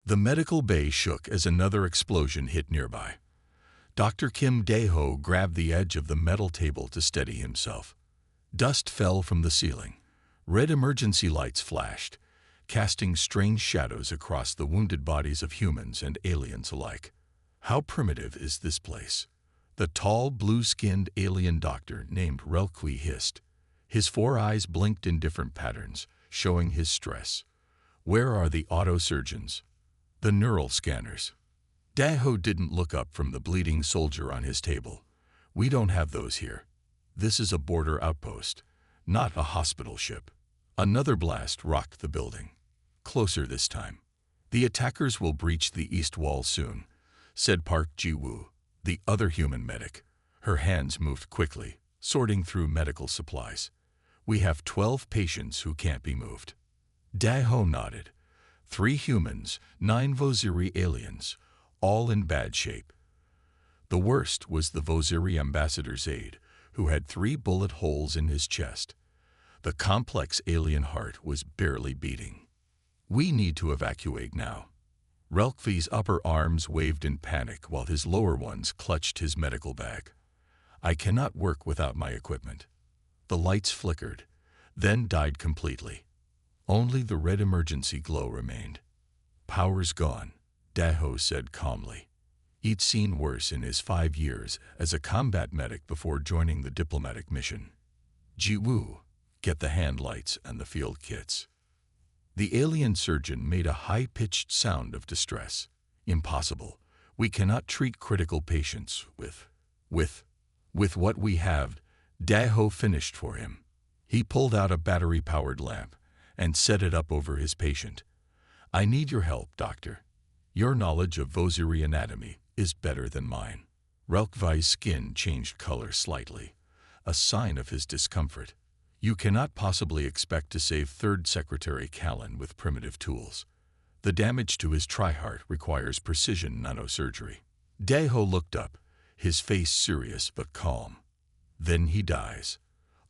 The medical bay shook as another explosion hit nearby. Dr. Kim Dae-ho grabbed the edge of the metal table to steady himself. Dust fell from the ceiling. Red emergency lights flashed, casting strange shadows across the wounded bodies of humans and aliens alike. How primitive is this place? The tall, blue-skinned alien doctor named Relqui hissed. His 4 eyes blinked in different patterns, showing his stress. Where are the autosurgeons? The neural scanners? Dae-ho didn't look up from the bleeding soldier on his table. We don't have those here. This is a border outpost, not a hospital ship. Another blast rocked the building. Closer this time. The attackers will breach the east wall soon, said Park Ji-woo, the other human medic. Her hands moved quickly, sorting through medical supplies. We have 12 patients who can't be moved. Dae-ho nodded. 3 humans, 9 Vosiri aliens, all in bad shape. The worst was the Vosiri ambassador's aide, who had 3 bullet holes in his chest. The complex alien heart was barely beating. We need to evacuate now. Relqui's upper arms waved in panic while his lower ones clutched his medical bag. I cannot work without my equipment. The lights flickered, then died completely. Only the red emergency glow remained. Power's gone, Dae-ho said calmly. He'd seen worse in his 5 years as a combat medic before joining the diplomatic mission. Ji-woo, get the hand lights and the field kits. The alien surgeon made a high-pitched sound of distress. Impossible. We cannot treat critical patients with what we have. Dae-ho finished for him. He pulled out a battery-powered lamp and set it up over his patient. I need your help, doctor. Your knowledge of Vosiri anatomy is better than mine. Relqui's skin changed color slightly, a sign of his discomfort. You cannot possibly expect to save 3rd Secretary Callan with primitive tools. The damage to his triheart requires precision nanosurgery. Dae-ho looked up, his face serious but calm. Then he dies,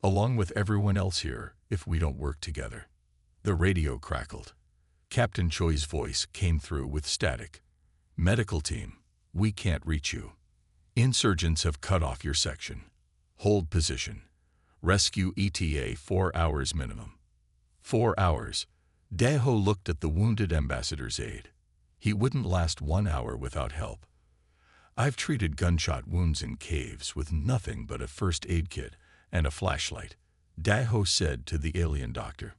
along with everyone else here, if we don't work together. The radio crackled. Captain Choi's voice came through with static. Medical team, we can't reach you. Insurgents have cut off your section. Hold position. Rescue ETA 4 hours minimum. 4 hours. Dae-ho looked at the wounded ambassador's aide. He wouldn't last 1 hour without help. I've treated gunshot wounds in caves with nothing but a first aid kit and a flashlight, Dae-ho said to the alien doctor.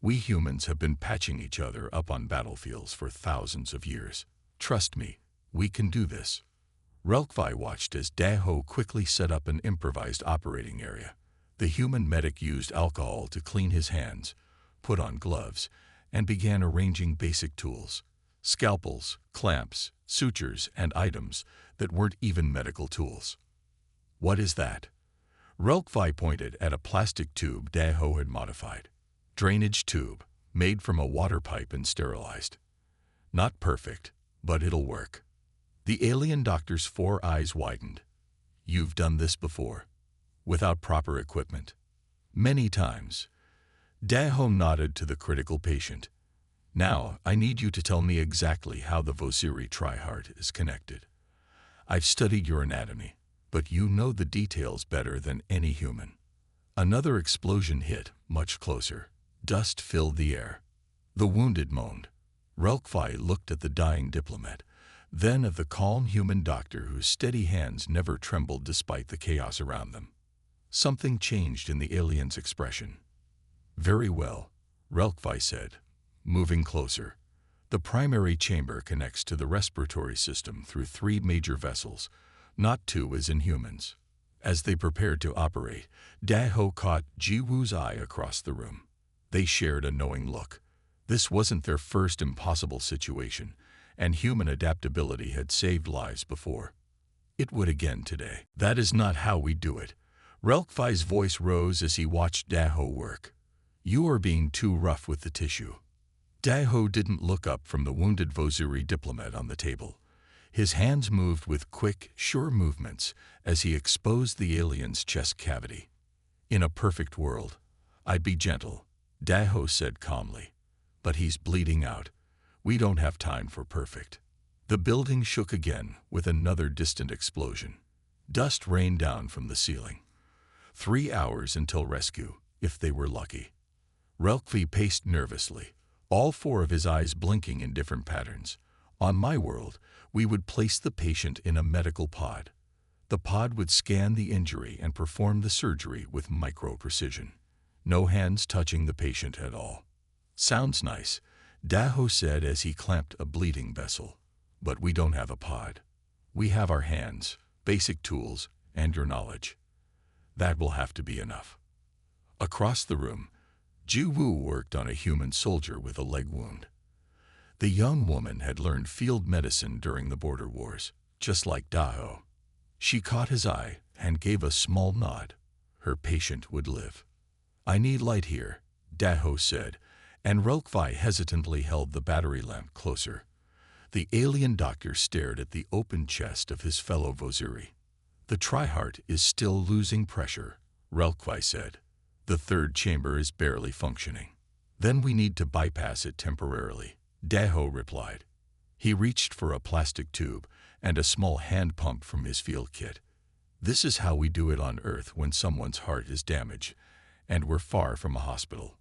We humans have been patching each other up on battlefields for thousands of years. Trust me, we can do this. Relqui watched as Dae-ho quickly set up an improvised operating area. The human medic used alcohol to clean his hands, put on gloves, and began arranging basic tools. Scalpels, clamps, sutures, and items that weren't even medical tools. What is that? Relqui pointed at a plastic tube Dae-ho had modified. Drainage tube, made from a water pipe and sterilized. Not perfect, but it'll work. The alien doctor's 4 eyes widened. You've done this before. Without proper equipment. Many times. Dae-ho nodded to the critical patient. Now, I need you to tell me exactly how the Vosiri triheart is connected. I've studied your anatomy, but you know the details better than any human. Another explosion hit, much closer. Dust filled the air. The wounded moaned. Relqui looked at the dying diplomat, then at the calm human doctor whose steady hands never trembled despite the chaos around them. Something changed in the alien's expression. Very well, Relqui said, moving closer. The primary chamber connects to the respiratory system through 3 major vessels, not 2 as in humans. As they prepared to operate, Dae-ho caught Ji-woo's eye across the room. They shared a knowing look. This wasn't their first impossible situation, and human adaptability had saved lives before. It would again today. That is not how we do it. Relqui's voice rose as he watched Dae-ho work. You are being too rough with the tissue. Dae-ho didn't look up from the wounded Vosiri diplomat on the table. His hands moved with quick, sure movements as he exposed the alien's chest cavity. In a perfect world, I'd be gentle, Dae-ho said calmly. But he's bleeding out. We don't have time for perfect. The building shook again with another distant explosion. Dust rained down from the ceiling. 3 hours until rescue, if they were lucky. Relkvi paced nervously, all 4 of his eyes blinking in different patterns. On my world, we would place the patient in a medical pod. The pod would scan the injury and perform the surgery with micro-precision. No hands touching the patient at all. Sounds nice, Daho said as he clamped a bleeding vessel. But we don't have a pod. We have our hands, basic tools, and your knowledge. That will have to be enough. Across the room, Ji-woo worked on a human soldier with a leg wound. The young woman had learned field medicine during the border wars, just like Daho. She caught his eye and gave a small nod. Her patient would live. I need light here, Daho said, and Relkvi hesitantly held the battery lamp closer. The alien doctor stared at the open chest of his fellow Vosiri. The triheart is still losing pressure, Relkvi said. The 3rd chamber is barely functioning. Then we need to bypass it temporarily, Daho replied. He reached for a plastic tube and a small hand pump from his field kit. This is how we do it on Earth when someone's heart is damaged and we're far from a hospital.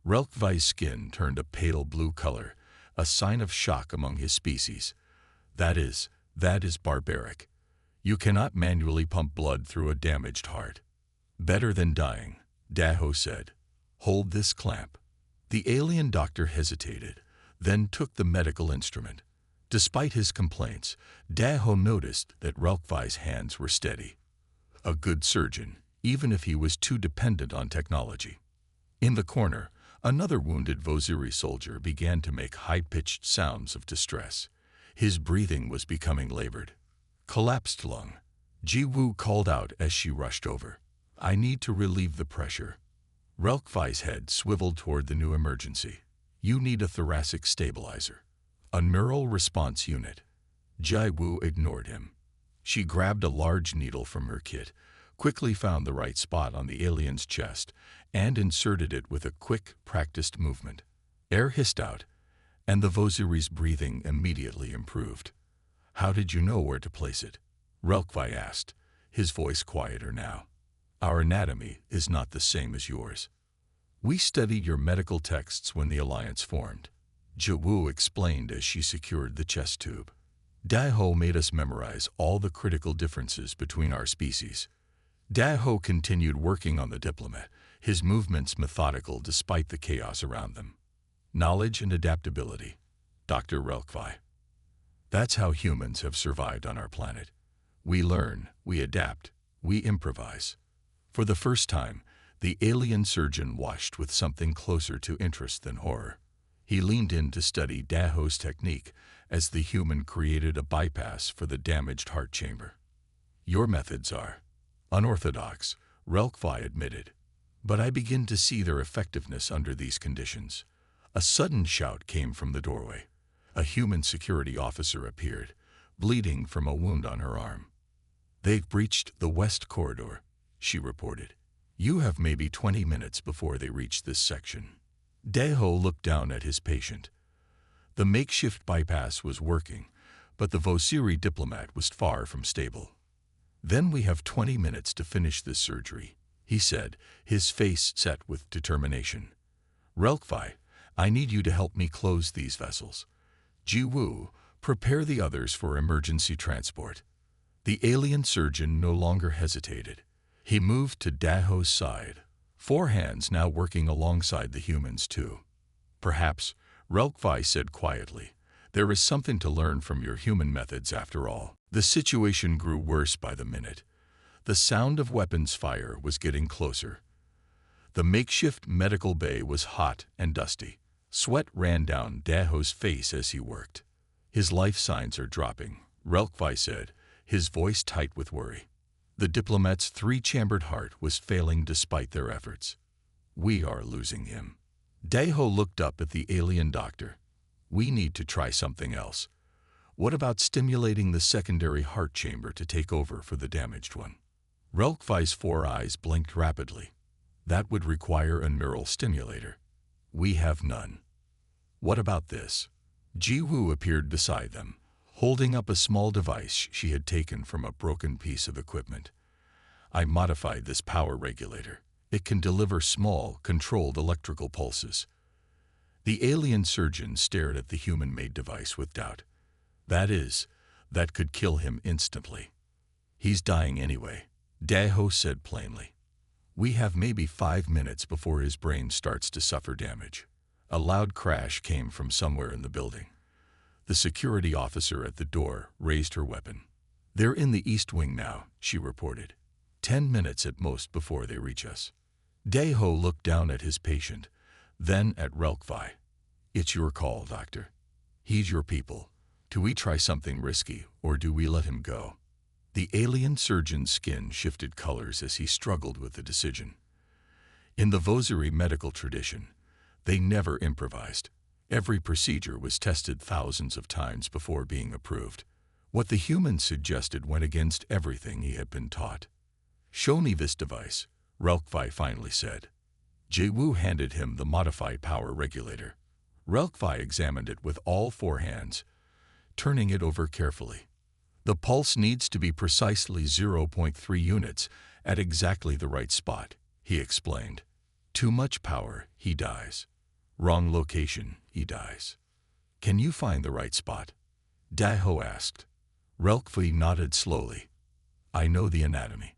Relkvi's skin turned a pale blue color, a sign of shock among his species. That is barbaric. You cannot manually pump blood through a damaged heart. Better than dying, Daho said. Hold this clamp. The alien doctor hesitated, then took the medical instrument. Despite his complaints, Daho noticed that Relkvi's hands were steady. A good surgeon, even if he was too dependent on technology. In the corner, another wounded Vosiri soldier began to make high-pitched sounds of distress. His breathing was becoming labored. Collapsed lung, Ji-woo called out as she rushed over. I need to relieve the pressure. Relkvi's head swiveled toward the new emergency. You need a thoracic stabilizer. A neural response unit. Ji-woo ignored him. She grabbed a large needle from her kit, quickly found the right spot on the alien's chest, and inserted it with a quick, practiced movement. Air hissed out, and the Vosiri's breathing immediately improved. How did you know where to place it? Relkvi asked, his voice quieter now. Our anatomy is not the same as yours. We studied your medical texts when the alliance formed, Ji-woo explained as she secured the chest tube. Daho made us memorize all the critical differences between our species. Daho continued working on the diplomat, his movements methodical despite the chaos around them. Knowledge and adaptability, Dr. Relkvi. That's how humans have survived on our planet. We learn, we adapt, we improvise. For the first time, the alien surgeon watched with something closer to interest than horror. He leaned in to study Daho's technique as the human created a bypass for the damaged heart chamber. Your methods are unorthodox, Relkvi admitted, but I begin to see their effectiveness under these conditions. A sudden shout came from the doorway. A human security officer appeared, bleeding from a wound on her arm. They've breached the west corridor, she reported. You have maybe 20 minutes before they reach this section. Daho looked down at his patient. The makeshift bypass was working, but the Vosiri diplomat was far from stable. Then we have 20 minutes to finish this surgery, he said, his face set with determination. Relkvi, I need you to help me close these vessels. Ji-woo, prepare the others for emergency transport. The alien surgeon no longer hesitated. He moved to Daho's side, 4 hands now working alongside the humans too. Perhaps, Relkvi said quietly, there is something to learn from your human methods after all. The situation grew worse by the minute. The sound of weapons fire was getting closer. The makeshift medical bay was hot and dusty. Sweat ran down Daho's face as he worked. His life signs are dropping, Relkvi said, his voice tight with worry. The diplomat's 3-chambered heart was failing despite their efforts. We are losing him. Daho looked up at the alien doctor. We need to try something else. What about stimulating the secondary heart chamber to take over for the damaged one? Relkvi's 4 eyes blinked rapidly. That would require a neural stimulator. We have none. What about this? Ji-woo appeared beside them, holding up a small device she had taken from a broken piece of equipment. I modified this power regulator. It can deliver small, controlled electrical pulses. The alien surgeon stared at the human-made device with doubt. That could kill him instantly. He's dying anyway, Daeho said plainly. We have maybe 5 minutes before his brain starts to suffer damage. A loud crash came from somewhere in the building. The security officer at the door raised her weapon. They're in the East Wing now, she reported. 10 minutes at most before they reach us. Daeho looked down at his patient, then at HFY. It's your call, doctor. He's your people. Do we try something risky, or do we let him go? The alien surgeon's skin shifted colors as he struggled with the decision. In the HFY medical tradition, they never improvised. Every procedure was tested thousands of times before being approved. What the human suggested went against everything he had been taught. Show me this device, HFY finally said. Ji-woo handed him the modified power regulator. HFY examined it with all 4 hands, turning it over carefully. The pulse needs to be precisely 0.3 units at exactly the right spot, he explained. Too much power, he dies. Wrong location, he dies. Can you find the right spot? Daeho asked. HFY nodded slowly. I know the anatomy,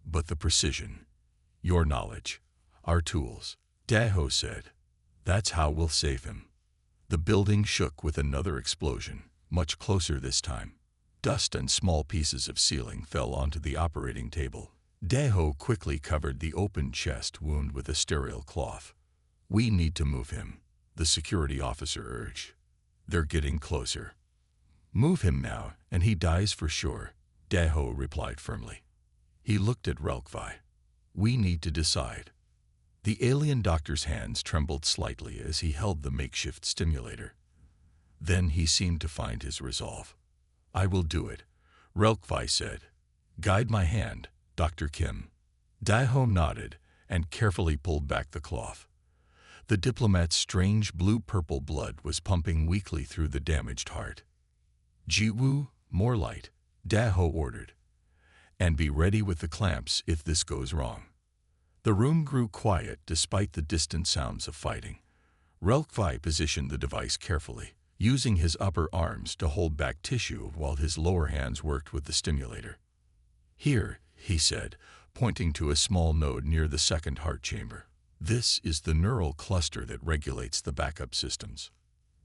but the precision, your knowledge, our tools, Daeho said. That's how we'll save him. The building shook with another explosion, much closer this time. Dust and small pieces of ceiling fell onto the operating table. Daeho quickly covered the open chest wound with a sterile cloth. We need to move him, the security officer urged. They're getting closer. Move him now, and he dies for sure, Daeho replied firmly. He looked at HFY. We need to decide. The alien doctor's hands trembled slightly as he held the makeshift stimulator. Then he seemed to find his resolve. I will do it, HFY said. Guide my hand, Dr. Kim. Daeho nodded and carefully pulled back the cloth. The diplomat's strange blue-purple blood was pumping weakly through the damaged heart. Ji-woo, more light, Daeho ordered. And be ready with the clamps if this goes wrong. The room grew quiet despite the distant sounds of fighting. HFY positioned the device carefully, using his upper arms to hold back tissue while his lower hands worked with the stimulator. Here, he said, pointing to a small node near the second heart chamber. This is the neural cluster that regulates the backup systems.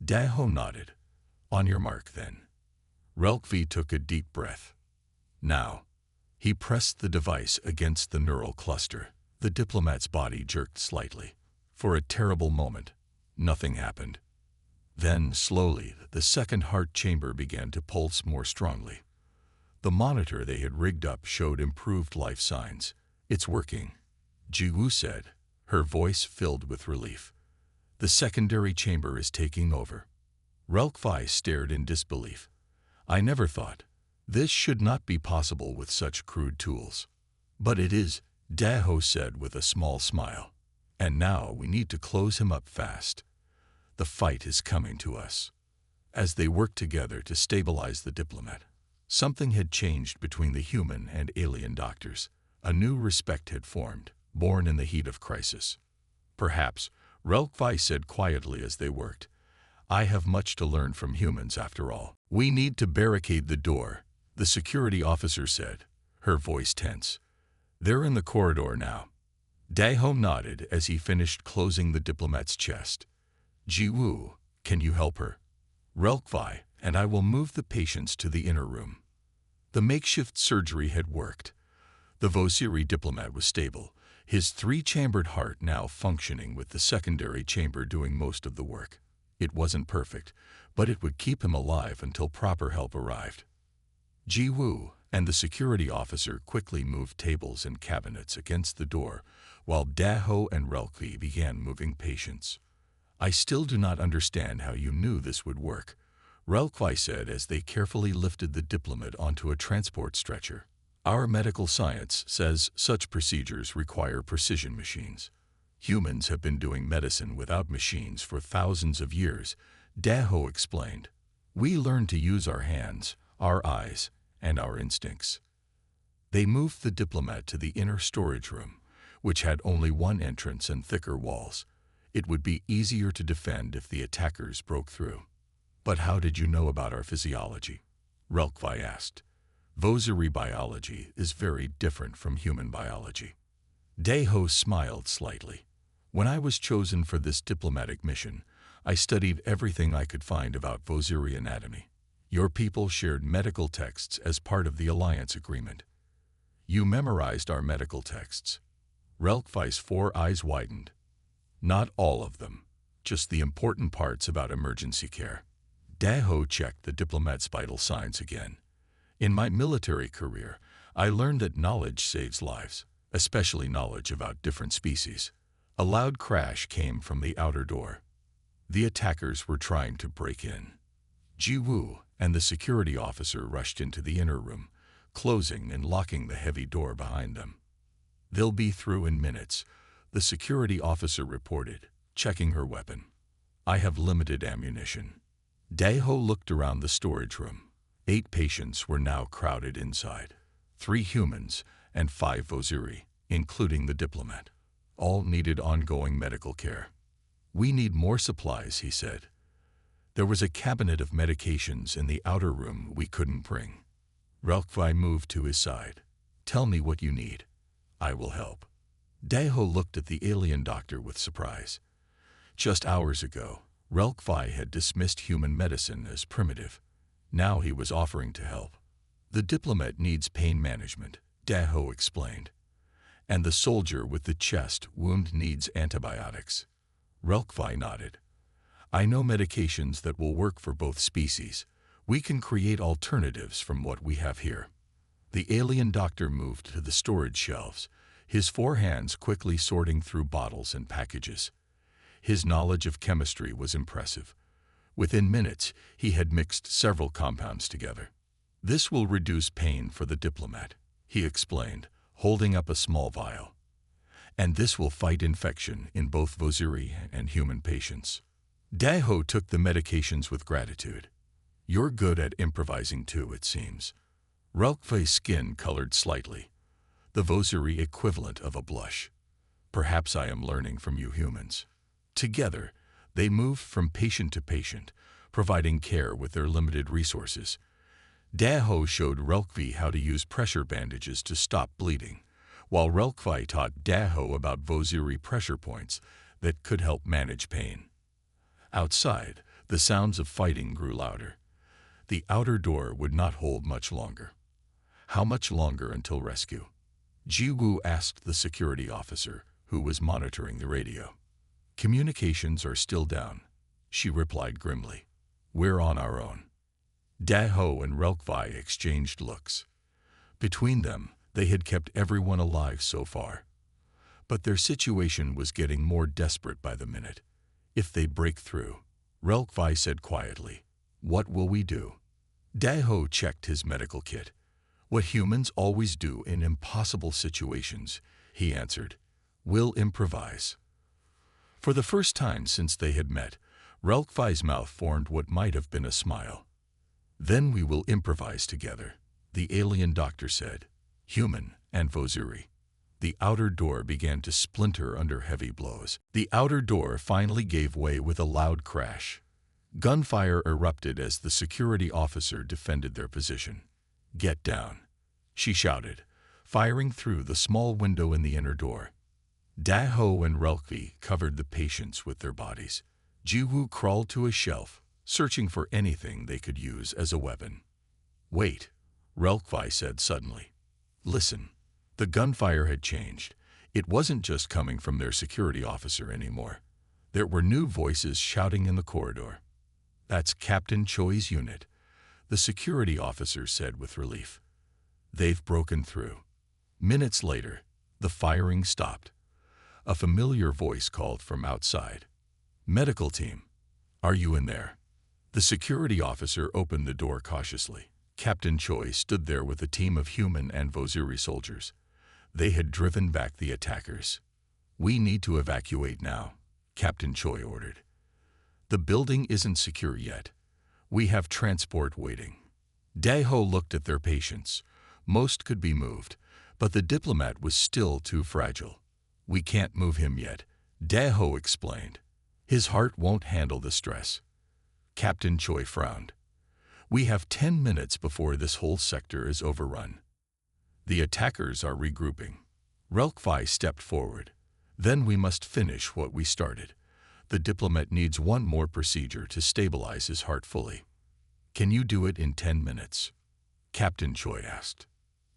Daeho nodded. On your mark, then. HFY took a deep breath. Now. He pressed the device against the neural cluster. The diplomat's body jerked slightly. For a terrible moment, nothing happened. Then, slowly, the second heart chamber began to pulse more strongly. The monitor they had rigged up showed improved life signs. It's working, Ji-woo said, her voice filled with relief. The secondary chamber is taking over. HFY stared in disbelief. I never thought. This should not be possible with such crude tools. But it is, Daeho said with a small smile. And now we need to close him up fast. The fight is coming to us. As they worked together to stabilize the diplomat, something had changed between the human and alien doctors. A new respect had formed, born in the heat of crisis. Perhaps, HFY said quietly as they worked. I have much to learn from humans after all. We need to barricade the door, the security officer said, her voice tense. They're in the corridor now. Daeho nodded as he finished closing the diplomat's chest. Ji-woo, can you help her? HFY, and I will move the patients to the inner room. The makeshift surgery had worked. The HFY diplomat was stable, his 3-chambered heart now functioning with the secondary chamber doing most of the work. It wasn't perfect, but it would keep him alive until proper help arrived. Ji-woo and the security officer quickly moved tables and cabinets against the door, while Daeho and HFY began moving patients. I still do not understand how you knew this would work, HFY said as they carefully lifted the diplomat onto a transport stretcher. Our medical science says such procedures require precision machines. Humans have been doing medicine without machines for thousands of years, Daho explained. We learned to use our hands, our eyes, and our instincts. They moved the diplomat to the inner storage room, which had only one entrance and thicker walls. It would be easier to defend if the attackers broke through. But how did you know about our physiology? HFY asked. Vosiri biology is very different from human biology. Daho smiled slightly. When I was chosen for this diplomatic mission, I studied everything I could find about Vosiri anatomy. Your people shared medical texts as part of the alliance agreement. You memorized our medical texts. HFY's 4 eyes widened. Not all of them, just the important parts about emergency care. Daho checked the diplomat's vital signs again. In my military career, I learned that knowledge saves lives, especially knowledge about different species. A loud crash came from the outer door. The attackers were trying to break in. Jiwoo and the security officer rushed into the inner room, closing and locking the heavy door behind them. They'll be through in minutes, the security officer reported, checking her weapon. I have limited ammunition. Daho looked around the storage room. 8 patients were now crowded inside. 3 humans and 5 Vosiri, including the diplomat. All needed ongoing medical care. We need more supplies, he said. There was a cabinet of medications in the outer room we couldn't bring. HFY moved to his side. Tell me what you need. I will help. Daho looked at the alien doctor with surprise. Just hours ago, HFY had dismissed human medicine as primitive. Now he was offering to help. The diplomat needs pain management, Daho explained. And the soldier with the chest wound needs antibiotics. HFY nodded. I know medications that will work for both species. We can create alternatives from what we have here. The alien doctor moved to the storage shelves, his 4 hands quickly sorting through bottles and packages. His knowledge of chemistry was impressive. Within minutes, he had mixed several compounds together. This will reduce pain for the diplomat, he explained, holding up a small vial. And this will fight infection in both Vosiri and human patients. Daho took the medications with gratitude. You're good at improvising too, it seems. HFY's skin colored slightly, the Vosiri equivalent of a blush. Perhaps I am learning from you humans. Together, they moved from patient to patient, providing care with their limited resources. Daho showed HFY how to use pressure bandages to stop bleeding, while HFY taught Daho about Vosiri pressure points that could help manage pain. Outside, the sounds of fighting grew louder. The outer door would not hold much longer. How much longer until rescue? Jiwoo asked the security officer, who was monitoring the radio. Communications are still down, she replied grimly. We're on our own. Daho and HFY exchanged looks. Between them, they had kept everyone alive so far. But their situation was getting more desperate by the minute. If they break through, HFY said quietly, what will we do? Daho checked his medical kit. What humans always do in impossible situations, he answered. We'll improvise. For the first time since they had met, HFY's mouth formed what might have been a smile. Then we will improvise together, the alien doctor said. Human and Vosiri. The outer door began to splinter under heavy blows. The outer door finally gave way with a loud crash. Gunfire erupted as the security officer defended their position. Get down, she shouted, firing through the small window in the inner door. Daho and HFY covered the patients with their bodies. Jiwoo crawled to a shelf, searching for anything they could use as a weapon. Wait, HFY said suddenly. Listen. The gunfire had changed. It wasn't just coming from their security officer anymore. There were new voices shouting in the corridor. That's Captain Choi's unit, the security officer said with relief. They've broken through. Minutes later, the firing stopped. A familiar voice called from outside. Medical team, are you in there? The security officer opened the door cautiously. Captain Choi stood there with a team of human and Vosiri soldiers. They had driven back the attackers. We need to evacuate now, Captain Choi ordered. The building isn't secure yet. We have transport waiting. Daho looked at their patients. Most could be moved, but the diplomat was still too fragile. We can't move him yet, Daho explained. His heart won't handle the stress. Captain Choi frowned. We have 10 minutes before this whole sector is overrun. The attackers are regrouping. HFY stepped forward. Then we must finish what we started. The diplomat needs one more procedure to stabilize his heart fully. Can you do it in 10 minutes? Captain Choi asked.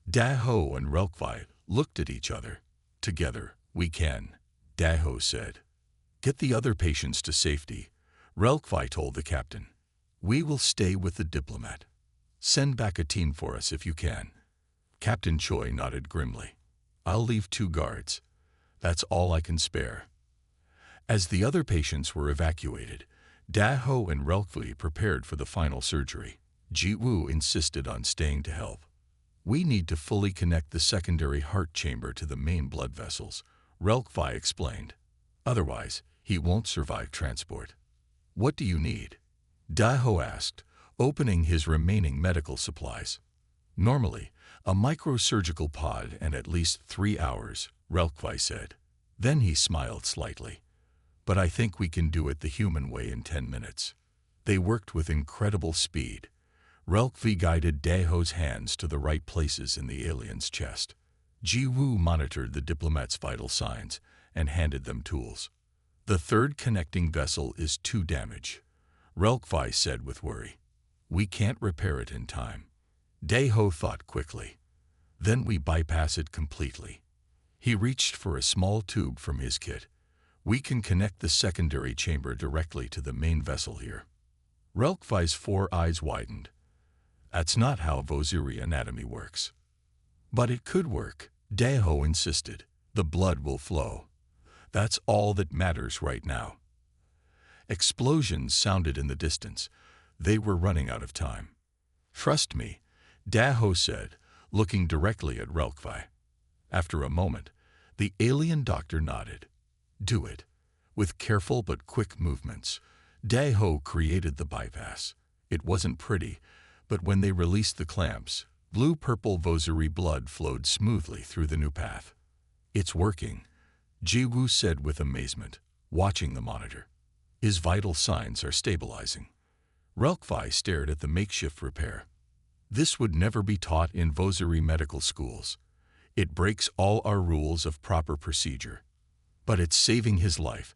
Daho and HFY looked at each other. Together, we can, Daho said. Get the other patients to safety, HFY told the captain. We will stay with the diplomat. Send back a team for us if you can. Captain Choi nodded grimly. I'll leave 2 guards. That's all I can spare. As the other patients were evacuated, Daho and HFY prepared for the final surgery. Ji-woo insisted on staying to help. We need to fully connect the secondary heart chamber to the main blood vessels, HFY explained. Otherwise, he won't survive transport. What do you need? Daho asked, opening his remaining medical supplies. Normally, a microsurgical pod and at least 3 hours, HFY said. Then he smiled slightly. But I think we can do it the human way in 10 minutes. They worked with incredible speed. HFY guided Daho's hands to the right places in the alien's chest. Ji-woo monitored the diplomat's vital signs and handed them tools. The 3rd connecting vessel is too damaged, HFY said with worry. We can't repair it in time. Daho thought quickly. Then we bypass it completely. He reached for a small tube from his kit. We can connect the secondary chamber directly to the main vessel here. HFY's 4 eyes widened. That's not how Vosiri anatomy works. But it could work, Daho insisted. The blood will flow. That's all that matters right now. Explosions sounded in the distance. They were running out of time. Trust me, Daho said, looking directly at HFY. After a moment, the alien doctor nodded. Do it. With careful but quick movements, Daho created the bypass. It wasn't pretty, but when they released the clamps, blue-purple Vosiri blood flowed smoothly through the new path. It's working, Ji-woo said with amazement, watching the monitor. His vital signs are stabilizing. HFY stared at the makeshift repair. This would never be taught in Vosiri medical schools. It breaks all our rules of proper procedure. But it's saving his life,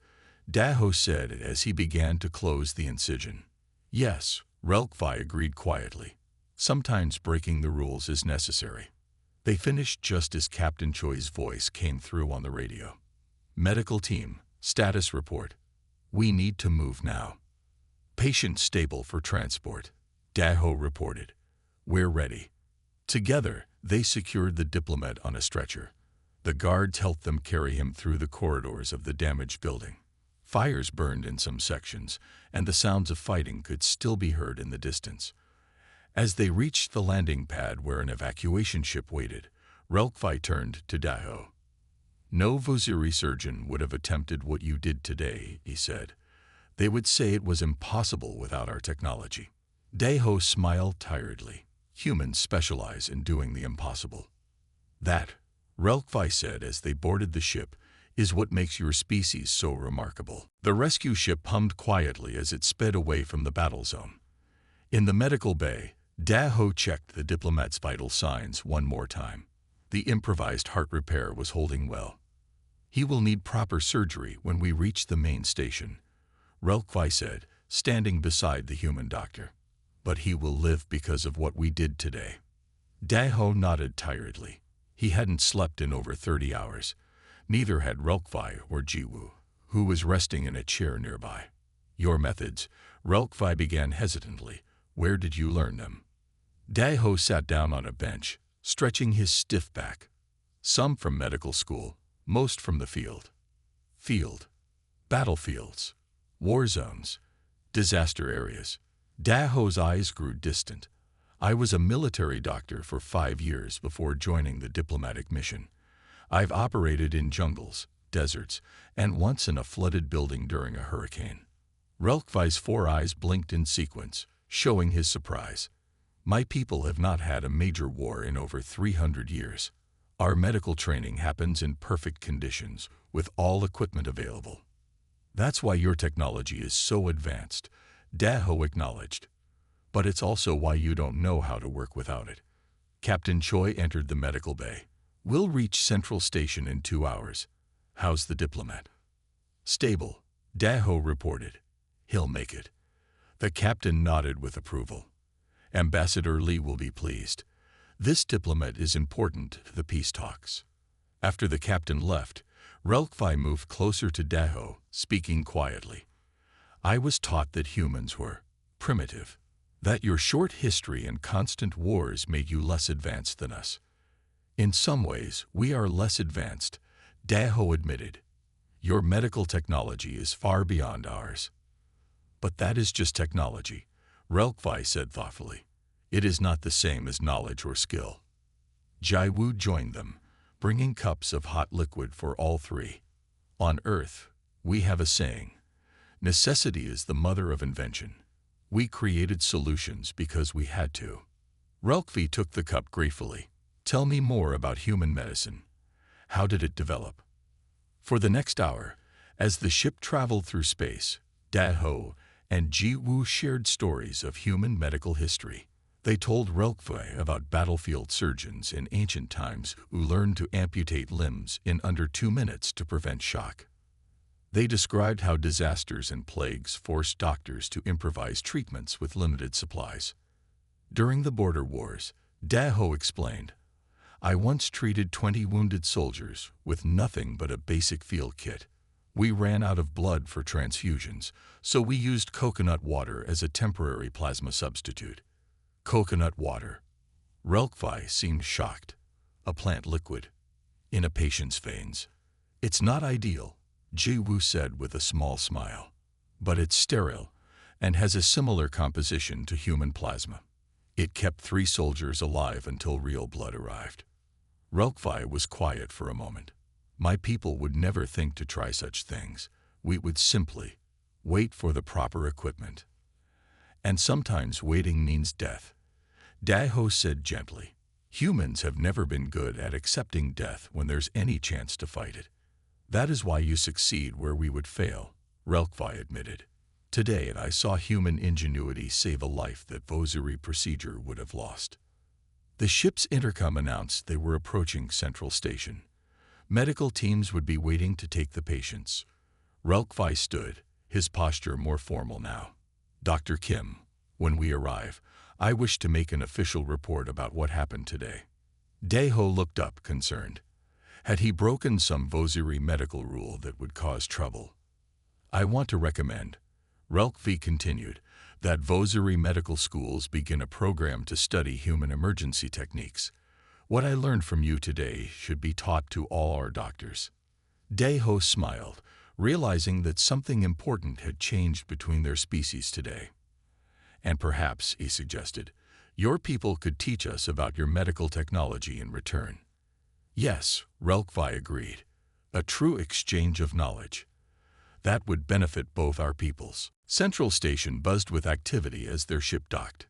Daho said as he began to close the incision. Yes, HFY agreed quietly. Sometimes breaking the rules is necessary. They finished just as Captain Choi's voice came through on the radio. Medical team, status report. We need to move now. Patient stable for transport, Daho reported. We're ready. Together, they secured the diplomat on a stretcher. The guards helped them carry him through the corridors of the damaged building. Fires burned in some sections, and the sounds of fighting could still be heard in the distance. As they reached the landing pad where an evacuation ship waited, HFY turned to Daho. No Vosiri surgeon would have attempted what you did today, he said. They would say it was impossible without our technology. Daho smiled tiredly. Humans specialize in doing the impossible. That, HFY said as they boarded the ship, is what makes your species so remarkable. The rescue ship hummed quietly as it sped away from the battle zone. In the medical bay, Daho checked the diplomat's vital signs one more time. The improvised heart repair was holding well. He will need proper surgery when we reach the main station, HFY said, standing beside the human doctor. But he will live because of what we did today. Daho nodded tiredly. He hadn't slept in over 30 hours. Neither had HFY or Ji-woo, who was resting in a chair nearby. Your methods, HFY began hesitantly. Where did you learn them? Daho sat down on a bench, stretching his stiff back. Some from medical school, most from the field. Field. Battlefields. War zones. Disaster areas. Daho's eyes grew distant. I was a military doctor for 5 years before joining the diplomatic mission. I've operated in jungles, deserts, and once in a flooded building during a hurricane. HFY's 4 eyes blinked in sequence, showing his surprise. My people have not had a major war in over 300 years. Our medical training happens in perfect conditions, with all equipment available. That's why your technology is so advanced, Daho acknowledged. But it's also why you don't know how to work without it. Captain Choi entered the medical bay. We'll reach Central Station in 2 hours. How's the diplomat? Stable, Daho reported. He'll make it. The captain nodded with approval. Ambassador Lee will be pleased. This diplomat is important to the peace talks. After the captain left, HFY moved closer to Daho, speaking quietly. I was taught that humans were primitive, that your short history and constant wars made you less advanced than us. In some ways, we are less advanced, Daho admitted. Your medical technology is far beyond ours. But that is just technology, HFY said thoughtfully. It is not the same as knowledge or skill. Jaiwu joined them, bringing cups of hot liquid for all three. On Earth, we have a saying, necessity is the mother of invention. We created solutions because we had to. HFY took the cup gratefully. Tell me more about human medicine. How did it develop? For the next hour, as the ship traveled through space, Daho and Jiwoo shared stories of human medical history. They told HFY about battlefield surgeons in ancient times who learned to amputate limbs in under 2 minutes to prevent shock. They described how disasters and plagues forced doctors to improvise treatments with limited supplies. During the border wars, Daho explained, I once treated 20 wounded soldiers with nothing but a basic field kit. We ran out of blood for transfusions, so we used coconut water as a temporary plasma substitute. Coconut water. HFY seemed shocked. A plant liquid. In a patient's veins. It's not ideal, Jiwoo said with a small smile. But it's sterile and has a similar composition to human plasma. It kept 3 soldiers alive until real blood arrived. HFY was quiet for a moment. My people would never think to try such things. We would simply wait for the proper equipment. And sometimes waiting means death. Daho said gently. Humans have never been good at accepting death when there's any chance to fight it. That is why you succeed where we would fail, HFY admitted. Today I saw human ingenuity save a life that Vosuri procedure would have lost. The ship's intercom announced they were approaching Central Station. Medical teams would be waiting to take the patients. HFY stood, his posture more formal now. Dr. Kim, when we arrive, I wish to make an official report about what happened today. Daho looked up, concerned. Had he broken some Vosuri medical rule that would cause trouble? I want to recommend, HFY continued, that Vosuri medical schools begin a program to study human emergency techniques. What I learned from you today should be taught to all our doctors. Daho smiled, realizing that something important had changed between their species today. And perhaps, he suggested, your people could teach us about your medical technology in return. Yes, HFY agreed. A true exchange of knowledge. That would benefit both our peoples. Central Station buzzed with activity as their ship docked.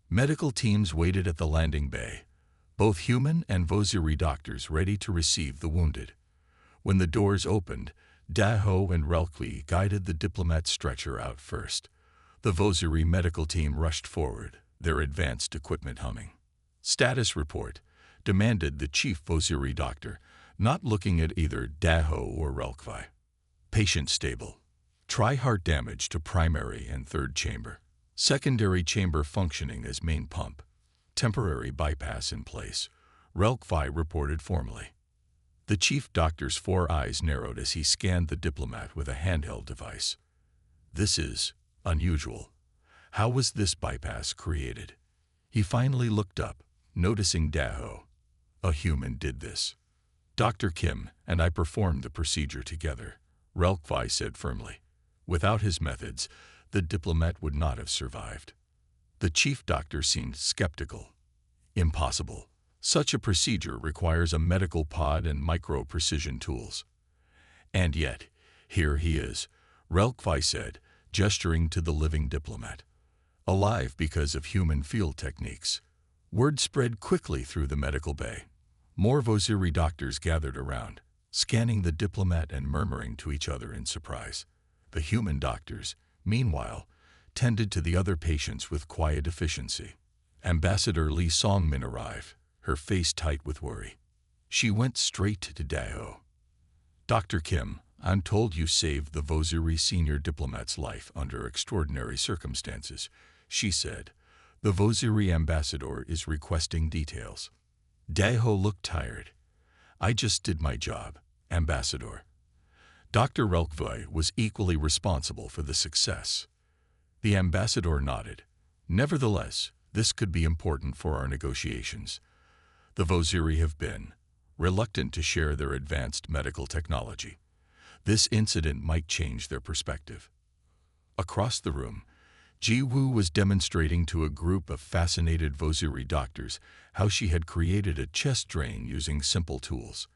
Medical teams waited at the landing bay, both human and Vosuri doctors ready to receive the wounded. When the doors opened, Daho and HFY guided the diplomat's stretcher out first. The Vosuri medical team rushed forward, their advanced equipment humming. Status report, demanded the chief Vosuri doctor, not looking at either Daho or HFY. Patient stable. Try heart damage to primary and third chamber. Secondary chamber functioning as main pump. Temporary bypass in place, HFY reported formally. The chief doctor's 4 eyes narrowed as he scanned the diplomat with a handheld device. This is unusual. How was this bypass created? He finally looked up, noticing Daho. A human did this. Dr. Kim and I performed the procedure together, HFY said firmly. Without his methods, the diplomat would not have survived. The chief doctor seemed skeptical. Impossible. Such a procedure requires a medical pod and micro-precision tools. And yet, here he is, HFY said, gesturing to the living diplomat. Alive because of human field techniques. Word spread quickly through the medical bay. More Vosiri doctors gathered around, scanning the diplomat and murmuring to each other in surprise. The human doctors, meanwhile, tended to the other patients with quiet efficiency. Ambassador Lee Songmin arrived, her face tight with worry. She went straight to Daho. "Dr. Kim, I'm told you saved the Vosiri senior diplomat's life under extraordinary circumstances," she said. "The Vosiri ambassador is requesting details." Daho looked tired. "I just did my job, Ambassador." Dr. Relkvai was equally responsible for the success. The ambassador nodded. "Nevertheless, this could be important for our negotiations. The Vosiri have been reluctant to share their advanced medical technology. This incident might change their perspective." Across the room, Ji-woo was demonstrating to a group of fascinated Vosiri doctors how she had created a chest drain using simple tools.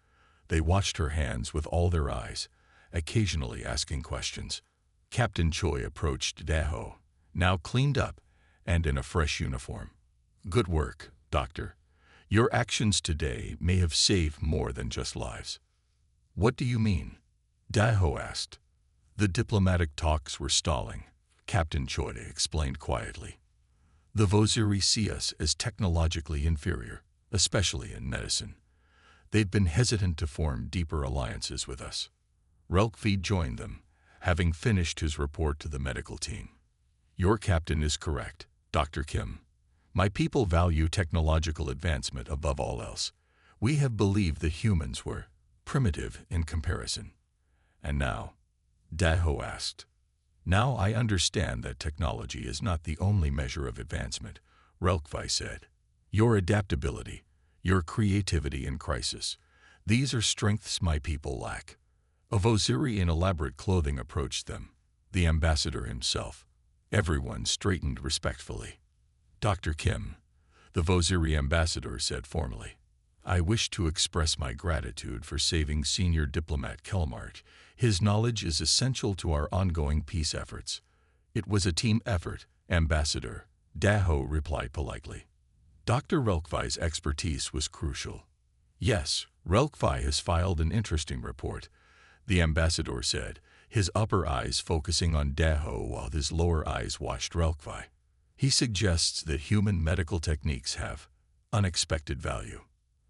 They watched her hands with all their eyes, occasionally asking questions. Captain Choi approached Daho, now cleaned up and in a fresh uniform. "Good work, Doctor. Your actions today may have saved more than just lives." "What do you mean?" Daho asked. "The diplomatic talks were stalling," Captain Choi explained quietly. "The Vosiri see us as technologically inferior, especially in medicine. They'd been hesitant to form deeper alliances with us." Relkvi joined them, having finished his report to the medical team. "Your captain is correct, Dr. Kim. My people value technological advancement above all else. We have believed that humans were primitive in comparison. And now?" Daho asked. "Now I understand that technology is not the only measure of advancement," Relkvi said. "Your adaptability, your creativity in crisis, these are strengths my people lack." A Vosiri in elaborate clothing approached them, the ambassador himself. Everyone straightened respectfully. "Dr. Kim," the Vosiri ambassador said formally, "I wish to express my gratitude for saving senior diplomat Kelmart. His knowledge is essential to our ongoing peace efforts." "It was a team effort, Ambassador," Daho replied politely. Dr. Relkvi's expertise was crucial. "Yes, Relkvi has filed an interesting report," the ambassador said, his upper eyes focusing on Daho while his lower eyes watched Relkvi. "He suggests that human medical techniques have unexpected value."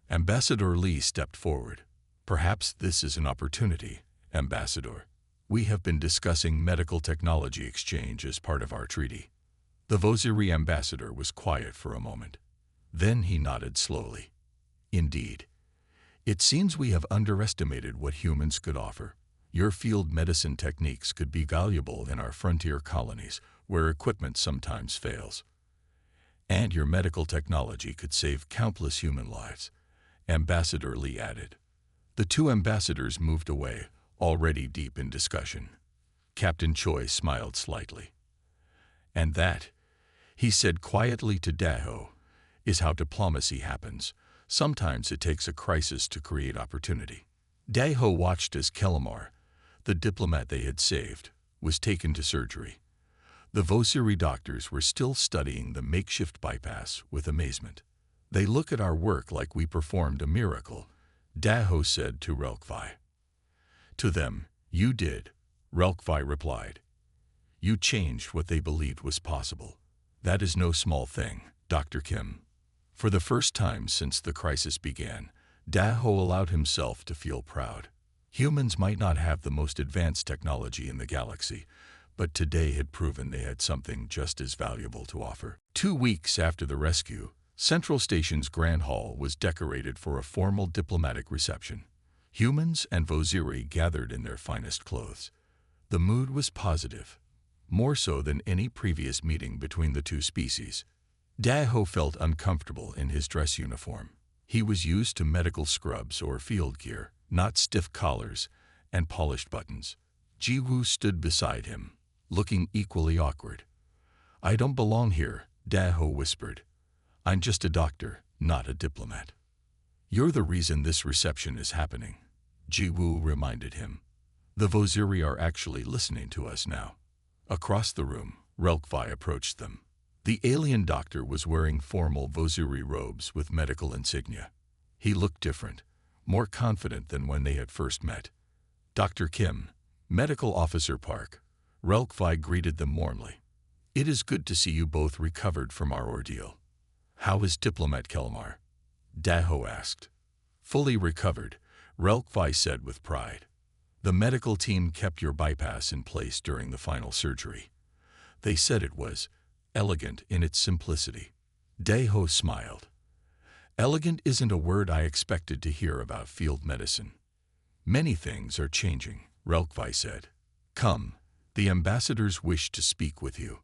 Ambassador Lee stepped forward. "Perhaps this is an opportunity, Ambassador. We have been discussing medical technology exchange as part of our treaty." The Vosiri ambassador was quiet for a moment. Then he nodded slowly. "Indeed. It seems we have underestimated what humans could offer. Your field medicine techniques could be valuable in our frontier colonies, where equipment sometimes fails. And your medical technology could save countless human lives," Ambassador Lee added. The two ambassadors moved away, already deep in discussion. Captain Choi smiled slightly. "And that," he said quietly to Daho, "is how diplomacy happens. Sometimes it takes a crisis to create opportunity." Daho watched as Kelmar, the diplomat they had saved, was taken to surgery. The Vosiri doctors were still studying the makeshift bypass with amazement. "They look at our work like we performed a miracle," Daho said to Relkvi. "To them, you did," Relkvi replied. "You changed what they believed was possible. That is no small thing, Dr. Kim." For the first time since the crisis began, Daho allowed himself to feel proud. Humans might not have the most advanced technology in the galaxy, but today had proven they had something just as valuable to offer. 2 weeks after the rescue, Central Station's Grand Hall was decorated for a formal diplomatic reception. Humans and Vosiri gathered in their finest clothes. The mood was positive, more so than any previous meeting between the two species. Daho felt uncomfortable in his dress uniform. He was used to medical scrubs or field gear, not stiff collars and polished buttons. Ji-woo stood beside him, looking equally awkward. "I don't belong here," Daho whispered. "I'm just a doctor, not a diplomat." "You're the reason this reception is happening," Ji-woo reminded him. "The Vosiri are actually listening to us now." Across the room, HFY approached them. The alien doctor was wearing formal Vosiri robes with medical insignia. He looked different, more confident than when they had first met. Dr. Kim, Medical Officer Park, HFY greeted them warmly. "It is good to see you both recovered from our ordeal." "How is Diplomat Kelmar?" Daho asked. "Fully recovered," HFY said with pride. "The medical team kept your bypass in place during the final surgery. They said it was elegant in its simplicity." Daho smiled. "Elegant isn't a word I expected to hear about field medicine." "Many things are changing," HFY said. "Come, the ambassadors wish to speak with you."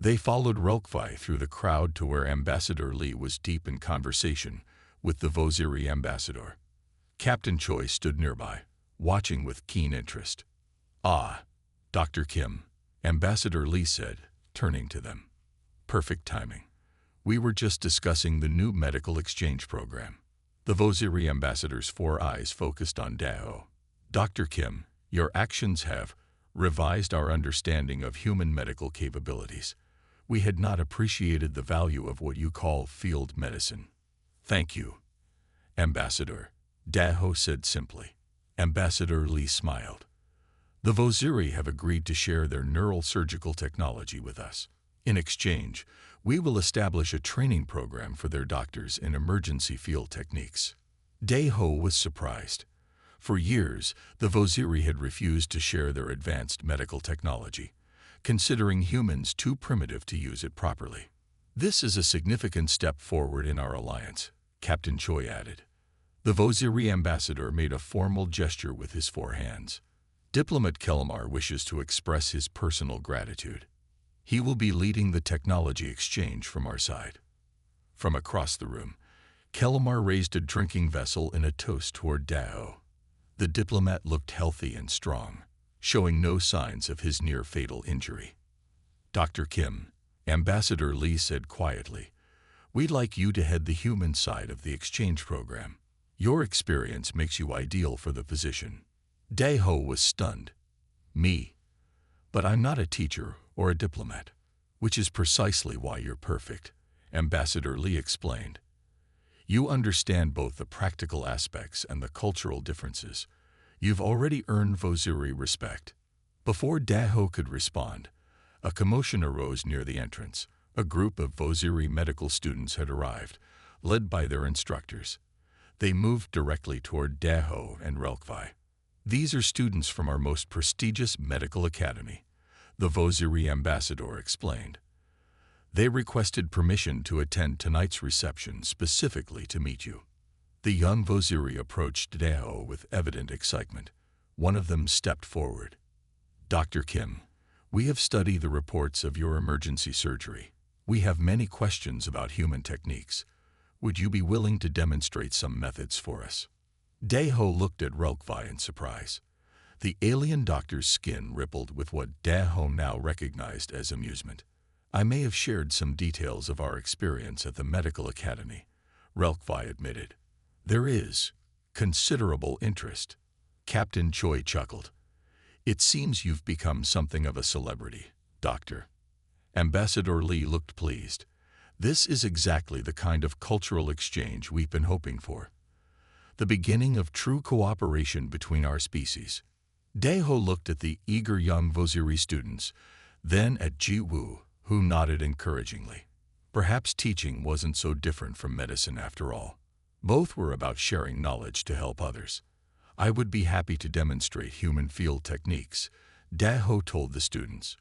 They followed HFY through the crowd to where Ambassador Lee was deep in conversation with the Vosiri ambassador. Captain Choi stood nearby, watching with keen interest. "Ah, Dr. Kim," Ambassador Lee said, turning to them. "Perfect timing. We were just discussing the new medical exchange program." The Vosiri ambassador's 4 eyes focused on Daho. "Dr. Kim, your actions have revised our understanding of human medical capabilities. We had not appreciated the value of what you call field medicine." "Thank you, Ambassador," Daho said simply. Ambassador Lee smiled. "The Vosiri have agreed to share their neural surgical technology with us. In exchange, we will establish a training program for their doctors in emergency field techniques." Daho was surprised. For years, the Vosiri had refused to share their advanced medical technology, considering humans too primitive to use it properly. "This is a significant step forward in our alliance," Captain Choi added. The Vosiri ambassador made a formal gesture with his 4 hands. "Diplomat Kelmar wishes to express his personal gratitude. He will be leading the technology exchange from our side." From across the room, Kelmar raised a drinking vessel in a toast toward Daho. The diplomat looked healthy and strong, showing no signs of his near-fatal injury. "Dr. Kim," Ambassador Lee said quietly, "we'd like you to head the human side of the exchange program. Your experience makes you ideal for the position." Daho was stunned. "Me? But I'm not a teacher or a diplomat." "Which is precisely why you're perfect," Ambassador Lee explained. "You understand both the practical aspects and the cultural differences. You've already earned Vosiri respect." Before Daho could respond, a commotion arose near the entrance. A group of Vosiri medical students had arrived, led by their instructors. They moved directly toward Daho and HFY. "These are students from our most prestigious medical academy," the Vosiri ambassador explained. "They requested permission to attend tonight's reception specifically to meet you." The young Vosiri approached Daho with evident excitement. One of them stepped forward. "Dr. Kim, we have studied the reports of your emergency surgery. We have many questions about human techniques. Would you be willing to demonstrate some methods for us?" Daho looked at HFY in surprise. The alien doctor's skin rippled with what Daho now recognized as amusement. "I may have shared some details of our experience at the medical academy," HFY admitted. "There is considerable interest." Captain Choi chuckled. "It seems you've become something of a celebrity, Doctor." Ambassador Lee looked pleased. "This is exactly the kind of cultural exchange we've been hoping for. The beginning of true cooperation between our species." Daho looked at the eager young Vosiri students, then at Ji-woo, who nodded encouragingly. Perhaps teaching wasn't so different from medicine after all. Both were about sharing knowledge to help others. "I would be happy to demonstrate human field techniques," Daho told the students,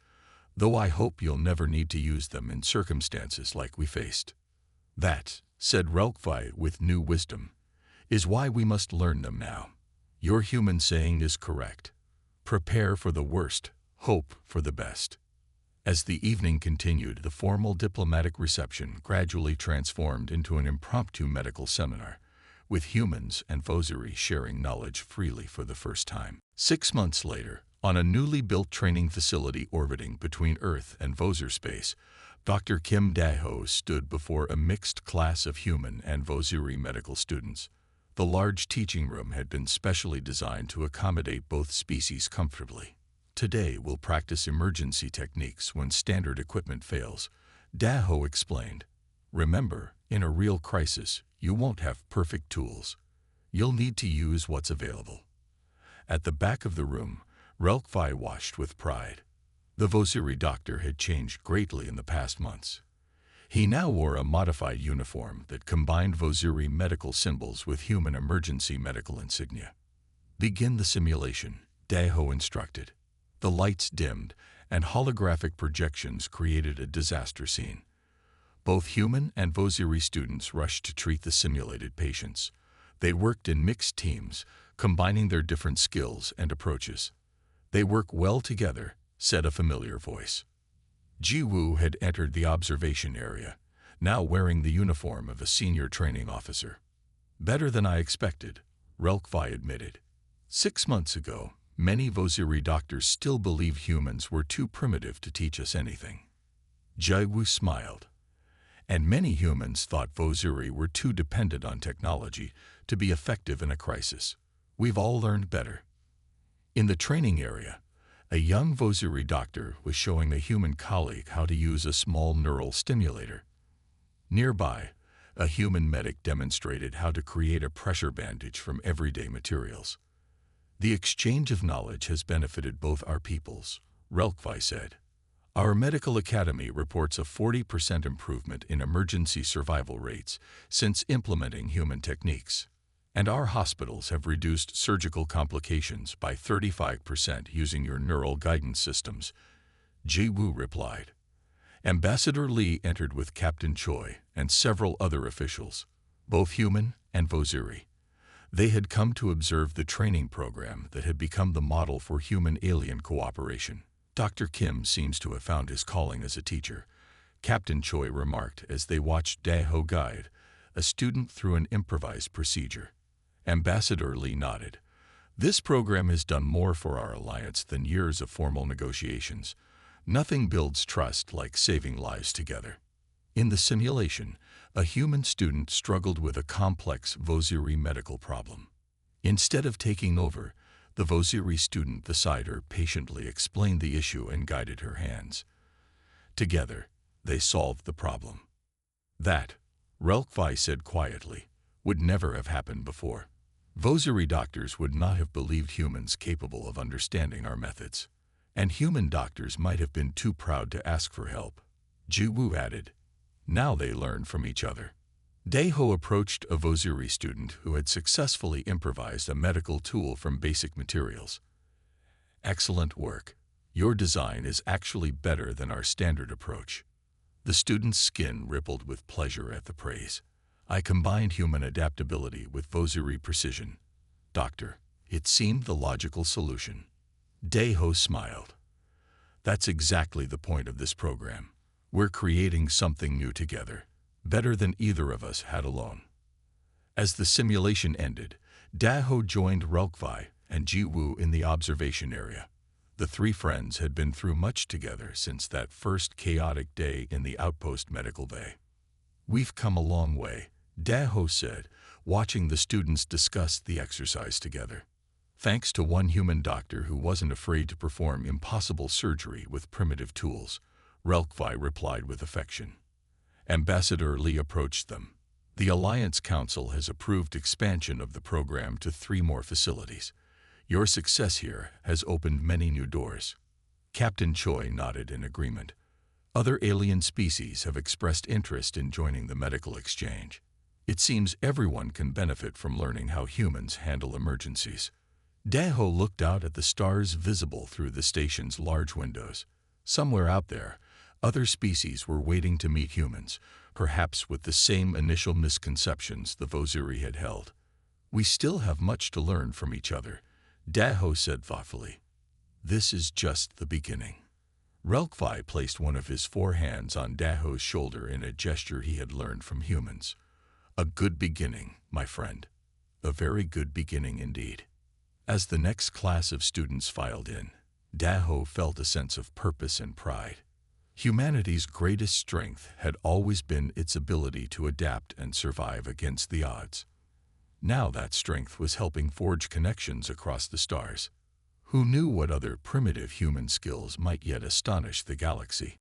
"though I hope you'll never need to use them in circumstances like we faced." "That," said HFY with new wisdom, "is why we must learn them now. Your human saying is correct. Prepare for the worst, hope for the best." As the evening continued, the formal diplomatic reception gradually transformed into an impromptu medical seminar, with humans and Vosiri sharing knowledge freely for the first time. 6 months later, on a newly built training facility orbiting between Earth and Vosir space, Dr. Kim Daho stood before a mixed class of human and Vosiri medical students. The large teaching room had been specially designed to accommodate both species comfortably. Today we'll practice emergency techniques when standard equipment fails, Daho explained. Remember, in a real crisis, you won't have perfect tools. You'll need to use what's available. At the back of the room, HFY watched with pride. The Vosiri doctor had changed greatly in the past months. He now wore a modified uniform that combined Vosiri medical symbols with human emergency medical insignia. Begin the simulation, Daho instructed. The lights dimmed, and holographic projections created a disaster scene. Both human and Vosiri students rushed to treat the simulated patients. They worked in mixed teams, combining their different skills and approaches. They work well together, said a familiar voice. Ji-woo had entered the observation area, now wearing the uniform of a senior training officer. Better than I expected, HFY admitted. 6 months ago, many Vosiri doctors still believed humans were too primitive to teach us anything. Ji-woo smiled. And many humans thought Vosiri were too dependent on technology to be effective in a crisis. We've all learned better. In the training area, a young Vosiri doctor was showing a human colleague how to use a small neural stimulator. Nearby, a human medic demonstrated how to create a pressure bandage from everyday materials. The exchange of knowledge has benefited both our peoples, HFY said. Our medical academy reports a 40% improvement in emergency survival rates since implementing human techniques. And our hospitals have reduced surgical complications by 35% using your neural guidance systems, Ji-woo replied. Ambassador Lee entered with Captain Choi and several other officials, both human and Vosiri. They had come to observe the training program that had become the model for human-alien cooperation. Dr. Kim seems to have found his calling as a teacher, Captain Choi remarked as they watched Daho guide a student through an improvised procedure. Ambassador Lee nodded. This program has done more for our alliance than years of formal negotiations. Nothing builds trust like saving lives together. In the simulation, a human student struggled with a complex Vosiri medical problem. Instead of taking over, the Vosiri student beside her patiently explained the issue and guided her hands. Together, they solved the problem. That, HFY said quietly, would never have happened before. Vosiri doctors would not have believed humans capable of understanding our methods. And human doctors might have been too proud to ask for help. Ji-woo added. Now they learn from each other. Daho approached a Vosiri student who had successfully improvised a medical tool from basic materials. Excellent work. Your design is actually better than our standard approach. The student's skin rippled with pleasure at the praise. I combined human adaptability with Vosiri precision. Doctor, it seemed the logical solution. Daho smiled. That's exactly the point of this program. We're creating something new together, better than either of us had alone. As the simulation ended, Daho joined HFY and Ji-woo in the observation area. The three friends had been through much together since that first chaotic day in the outpost medical bay. We've come a long way, Daho said, watching the students discuss the exercise together. Thanks to one human doctor who wasn't afraid to perform impossible surgery with primitive tools, HFY replied with affection. Ambassador Lee approached them. The Alliance Council has approved expansion of the program to 3 more facilities. Your success here has opened many new doors. Captain Choi nodded in agreement. Other alien species have expressed interest in joining the medical exchange. It seems everyone can benefit from learning how humans handle emergencies. Daho looked out at the stars visible through the station's large windows. Somewhere out there, other species were waiting to meet humans, perhaps with the same initial misconceptions the Vosiri had held. We still have much to learn from each other, Daho said thoughtfully. This is just the beginning. HFY placed one of his 4 hands on Daho's shoulder in a gesture he had learned from humans. A good beginning, my friend. A very good beginning indeed. As the next class of students filed in, Daho felt a sense of purpose and pride. Humanity's greatest strength had always been its ability to adapt and survive against the odds. Now that strength was helping forge connections across the stars. Who knew what other primitive human skills might yet astonish the galaxy?